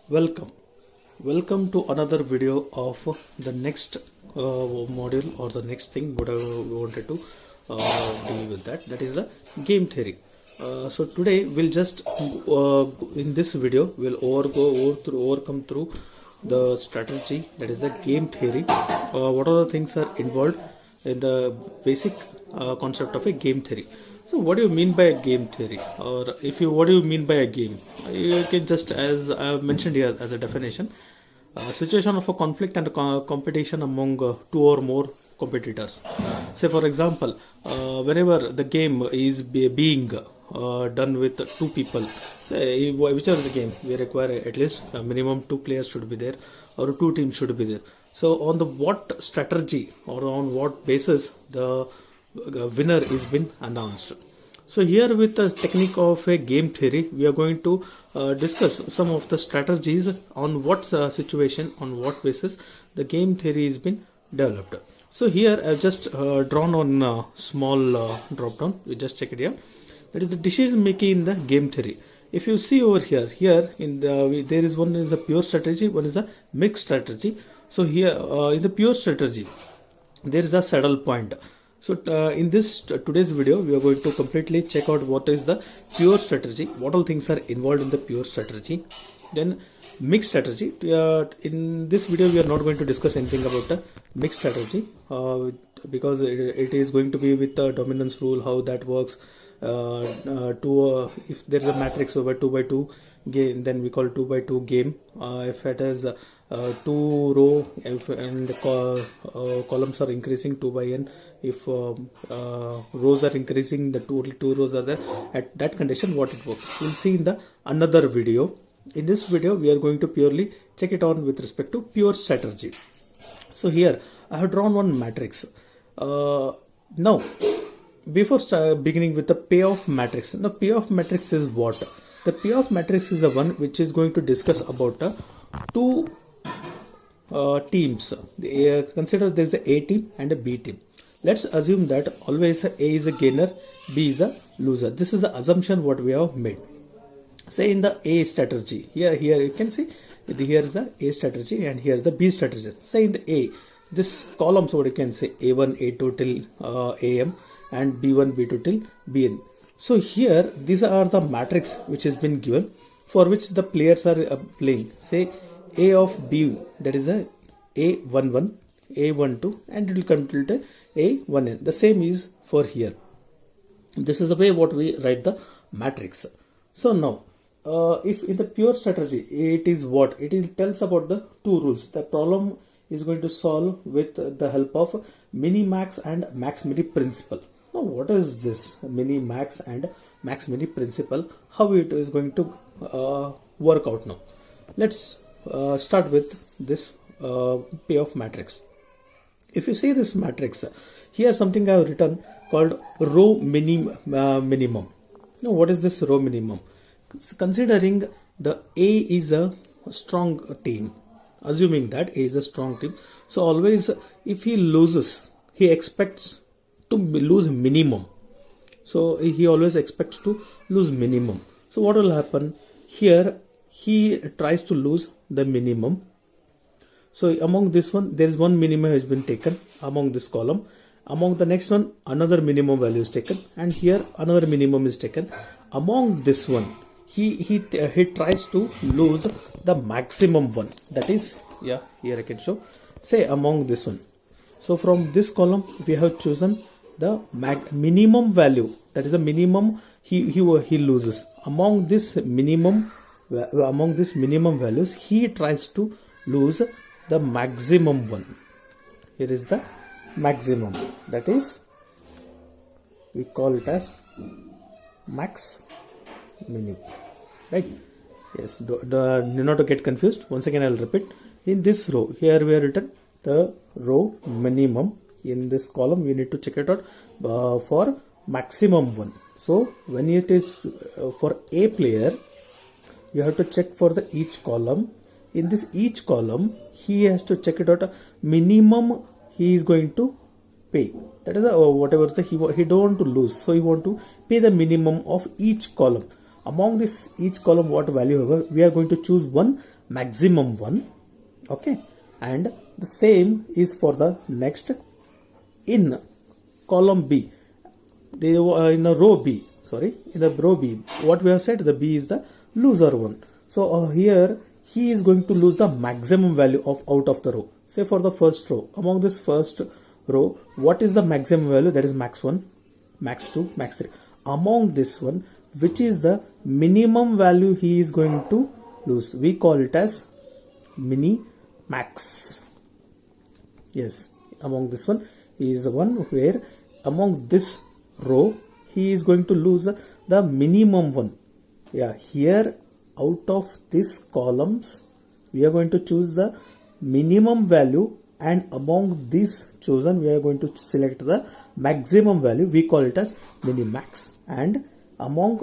Welcome. Welcome to another video of the next module or the next thing what I wanted to deal with that is the game theory. So today we'll just in this video we'll overcome through the strategy, that is the game theory. What are the things are involved in the basic concept of a game theory. So what do you mean by a game theory, or what do you mean by a game? You can just, as I have mentioned here as a definition, a situation of a conflict and a competition among two or more competitors. Say for example, whenever the game is being done with two people, say whichever the game, we require at least a minimum two players should be there or two teams should be there. So on the what strategy or on what basis the winner is been announced. So here with the technique of a game theory, we are going to discuss some of the strategies on what situation, on what basis the game theory has been developed. So here I've just drawn on small drop down. We just check it here. That is the decision making in the game theory. If you see over here in the there is one is a pure strategy, one is a mixed strategy. So here in the pure strategy, there is a saddle point. So in this today's video, we are going to completely check out what is the pure strategy, what all things are involved in the pure strategy. Then mixed strategy. In this video, we are not going to discuss anything about the mixed strategy because it is going to be with the dominance rule, how that works. If there is a matrix over 2 by 2 game, then we call 2 by 2 game. If it has two row and columns are increasing 2 by n, if rows are increasing, the two rows are there, at that condition what it works, we'll see in the another video. In this video we are going to purely check it on with respect to pure strategy. So here I have drawn one matrix. Now before beginning with the payoff matrix, the payoff matrix is what? The payoff matrix is the one which is going to discuss about two teams. Consider there is a A team and a B team. Let's assume that always A is a gainer, B is a loser. This is the assumption what we have made. Say in the A strategy, here you can see here is the A strategy and here is the B strategy. Say in the A, this columns what you can say A1, A2 till AM and B1, B2 till Bn. So here these are the matrix which has been given for which the players are playing. Say A of B, that is a A11, A12 and it will come to A1n. The same is for here. This is the way what we write the matrix. So now if in the pure strategy, it is what? It tells about the two rules. The problem is going to solve with the help of mini-max and max-mini principle. Now what is this mini-max and max-mini principle? How it is going to work out now? Let's start with this payoff matrix. If you see this matrix, here something I have written called row minimum. Now what is this row minimum? Considering the A is a strong team, assuming that A is a strong team, so always if he loses, he expects to lose minimum. So he always expects to lose minimum. So what will happen here? He tries to lose the minimum. So among this one, there is one minimum has been taken among this column. Among the next one, another minimum value is taken, and here another minimum is taken. Among this one, he tries to lose the maximum one. That is, yeah, here I can show. Say among this one. So from this column, we have chosen the minimum value. That is the minimum he loses. Among this minimum values, he tries to lose the maximum one. Here is the maximum. That is, we call it as max mini, right? Yes, do not to get confused. Once again I will repeat. In this row, here we have written the row minimum. In this column we need to check it out for maximum one. So when it is for A player, you have to check for the each column. In this each column, he has to check it out minimum he is going to pay. That is whatever he don't want to lose, so he want to pay the minimum of each column. Among this each column what value we are going to choose one maximum one. Okay, and the same is for the next in column B, in the row B, sorry, in the row B, what we have said, the B is the loser one. So here he is going to lose the maximum value of out of the row. Say for the first row, among this first row, what is the maximum value? That is max 1, max 2, max 3. Among this one, which is the minimum value he is going to lose? We call it as mini max. Yes, among this one is the one where among this row he is going to lose the minimum one. Yeah, here out of these columns we are going to choose the minimum value, and among these chosen we are going to select the maximum value. We call it as minimax. And among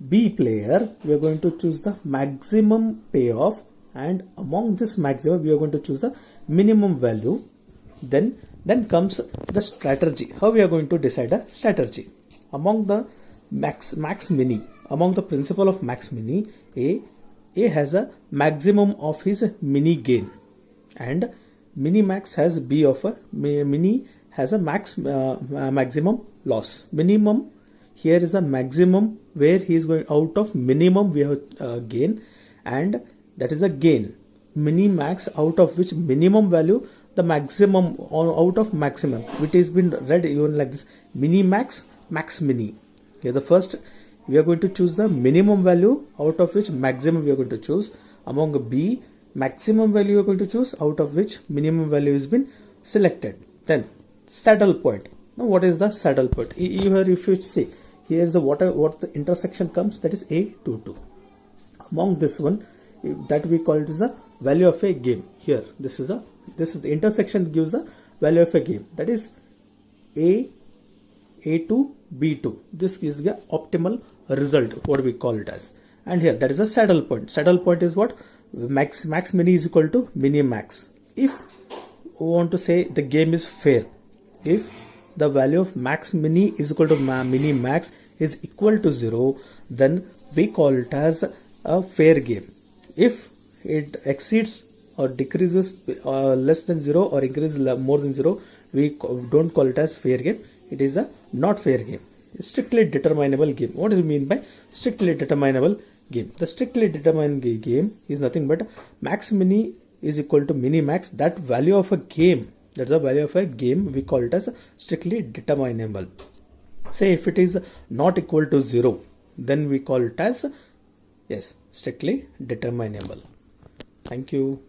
B player we are going to choose the maximum payoff, and among this maximum we are going to choose the minimum value. Then comes the strategy. How we are going to decide a strategy? Among the max mini, among the principle of max mini, A has a maximum of his mini gain, and mini max has B of a mini has a maximum loss. Minimum here is the maximum where he is going out of minimum we have gain, and that is a gain. Mini max out of which minimum value the maximum out of maximum, which has been read even like this: mini max, max mini. Here the first we are going to choose the minimum value out of which maximum we are going to choose. Among B, maximum value we are going to choose out of which minimum value has been selected. Then saddle point. Now what is the saddle point? Here if you see, here is the what the intersection comes, that is A22. Among this one, that we call it as the value of a game. Here this is the intersection gives the value of a game, that is A2 B2. This is the optimal result, what we call it as. And here that is the saddle point. Saddle point is what? Max mini is equal to mini max. If we want to say the game is fair, if the value of max mini is equal to mini max is equal to 0, then we call it as a fair game. If it exceeds or decreases less than 0 or increases more than 0, we don't call it as fair game. It is a not fair game. Strictly determinable game. What do you mean by strictly determinable game? The strictly determined game is nothing but max mini is equal to mini max. That value of a game, that's the value of a game, we call it as strictly determinable. Say if it is not equal to 0, then we call it as, yes, strictly determinable. Thank you.